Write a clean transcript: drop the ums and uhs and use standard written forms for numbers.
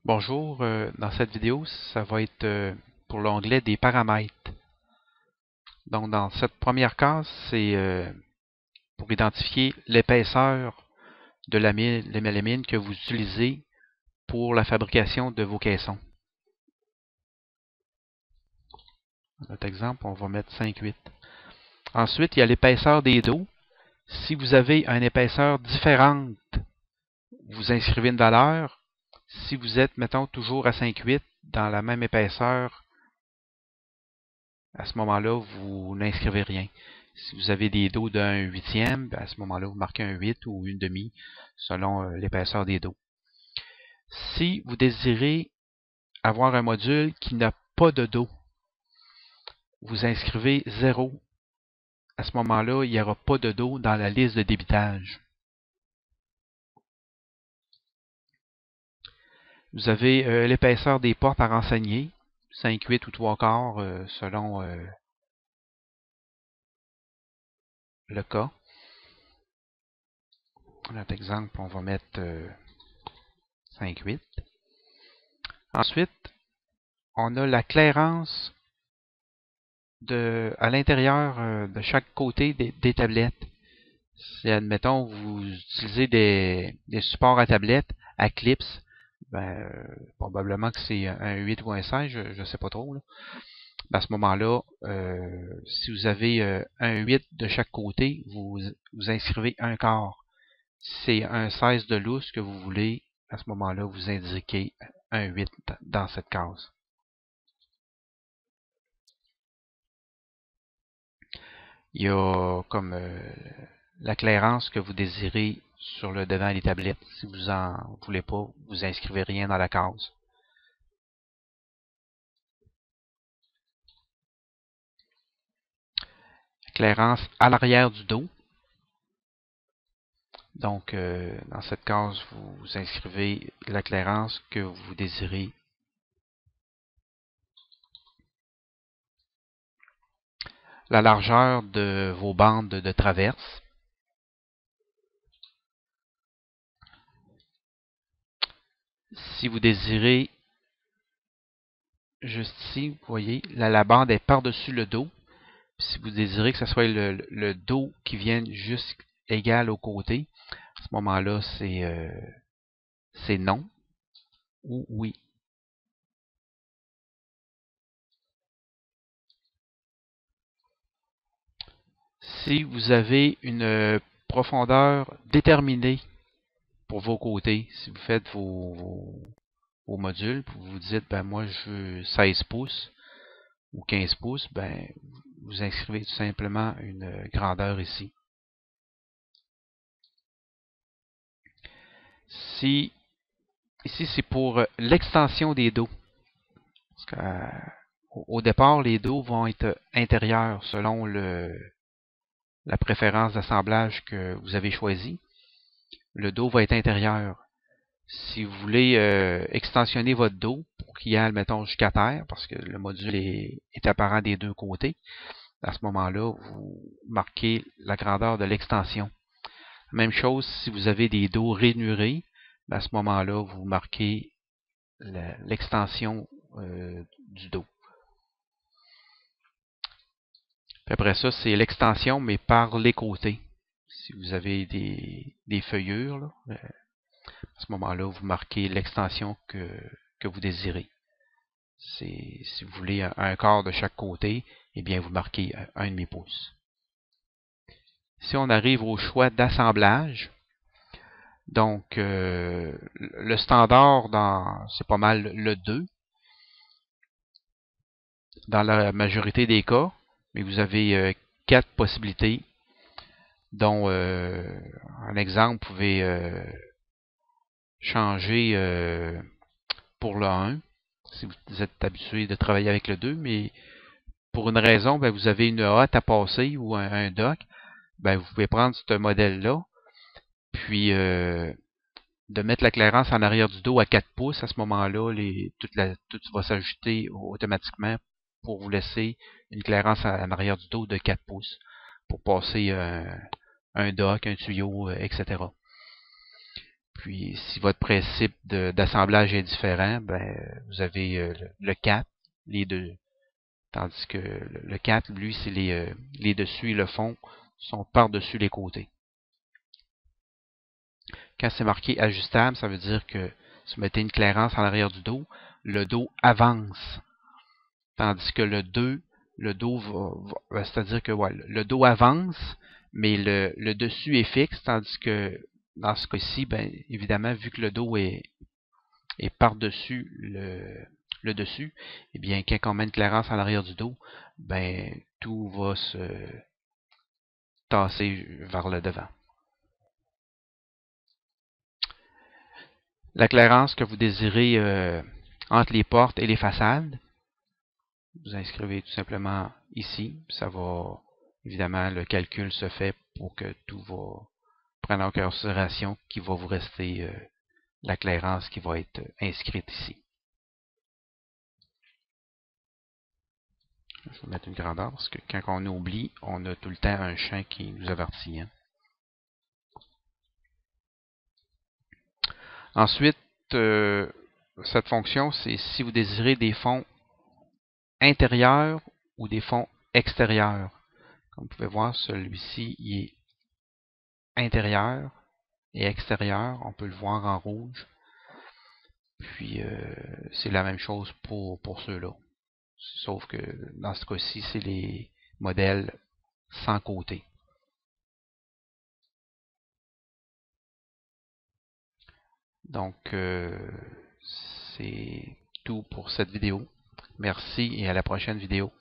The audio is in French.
Bonjour, dans cette vidéo, ça va être pour l'onglet des paramètres. Donc dans cette première case, c'est pour identifier l'épaisseur de la mélamine que vous utilisez pour la fabrication de vos caissons. Dans notre exemple, on va mettre 5,8. Ensuite, il y a l'épaisseur des dos. Si vous avez une épaisseur différente, vous inscrivez une valeur. Si vous êtes, mettons, toujours à 5,8 dans la même épaisseur, à ce moment-là, vous n'inscrivez rien. Si vous avez des dos d'un huitième, à ce moment-là, vous marquez un 8 ou une demi selon l'épaisseur des dos. Si vous désirez avoir un module qui n'a pas de dos, vous inscrivez 0. À ce moment-là, il n'y aura pas de dos dans la liste de débitage. Vous avez l'épaisseur des portes à renseigner, 5/8 ou 3/4 selon le cas. Dans notre exemple, on va mettre 5/8. Ensuite, on a la clairance à l'intérieur de chaque côté des tablettes. Si, admettons, vous utilisez des supports à tablettes, à clips, probablement que c'est un 8 ou un 16, je ne sais pas trop. Là. À ce moment-là, si vous avez un 8 de chaque côté, vous inscrivez un quart. Si c'est un 16 de lousse que vous voulez, à ce moment-là, vous indiquez un 8 dans cette case. Il y a comme la clairance que vous désirez sur le devant des tablettes. Si vous n'en voulez pas, vous inscrivez rien dans la case. Clairance à l'arrière du dos. Donc, dans cette case, vous inscrivez la clairance que vous désirez. La largeur de vos bandes de traverse. Si vous désirez, juste ici, vous voyez, la bande est par-dessus le dos. Si vous désirez que ce soit le dos qui vienne juste égal au côté, à ce moment-là, c'est non ou oui. Si vous avez une profondeur déterminée pour vos côtés, si vous faites vos modules, vous vous dites, ben moi je veux 16 pouces ou 15 pouces, ben vous inscrivez tout simplement une grandeur ici. Ici c'est pour l'extension des dos. Parce qu'au départ, les dos vont être intérieurs selon la préférence d'assemblage que vous avez choisi. Le dos va être intérieur. Si vous voulez extensionner votre dos pour qu'il y ait, mettons, jusqu'à terre, parce que le module est apparent des deux côtés, à ce moment-là, vous marquez la grandeur de l'extension. Même chose si vous avez des dos rainurés, à ce moment-là, vous marquez l'extension du dos. Puis après ça, c'est l'extension, mais par les côtés. Si vous avez des feuillures, là, à ce moment-là, vous marquez l'extension que vous désirez. Si vous voulez un quart de chaque côté, eh bien, vous marquez 1,5 pouce. Si on arrive au choix d'assemblage, donc le standard, c'est pas mal le 2 dans la majorité des cas, mais vous avez 4 possibilités, dont, un exemple, vous pouvez changer pour le 1, si vous êtes habitué de travailler avec le 2, mais pour une raison, ben, vous avez une hotte à passer ou un dock, ben, vous pouvez prendre ce modèle-là, puis de mettre la clairance en arrière du dos à 4 pouces. À ce moment-là, tout va s'ajouter automatiquement pour vous laisser une clairance en arrière du dos de 4 pouces pour passer un dock, un tuyau, etc. Puis, si votre principe d'assemblage est différent, ben, vous avez le 4, les deux. Tandis que le 4, lui, c'est les dessus et le fond sont par-dessus les côtés. Quand c'est marqué ajustable, ça veut dire que si vous mettez une clairance à l'arrière du dos, le dos avance. Tandis que le dos c'est-à-dire que ouais, le dos avance, mais le dessus est fixe, tandis que dans ce cas-ci, ben, évidemment, vu que le dos est par-dessus le dessus, eh bien, quand on met une clairance à l'arrière du dos, ben, tout va se tasser vers le devant. La clairance que vous désirez entre les portes et les façades, vous inscrivez tout simplement ici. Ça va, évidemment, le calcul se fait pour que tout va prendre en considération qu'il va vous rester la clairance qui va être inscrite ici. Je vais mettre une grandeur parce que quand on oublie, on a tout le temps un champ qui nous avertit. Hein. Ensuite, cette fonction, c'est si vous désirez des fonds intérieurs ou des fonds extérieurs. Comme vous pouvez voir, celui-ci il est intérieur et extérieur. On peut le voir en rouge. Puis, c'est la même chose pour ceux-là. Sauf que dans ce cas-ci, c'est les modèles sans côté. Donc, c'est tout pour cette vidéo. Merci et à la prochaine vidéo.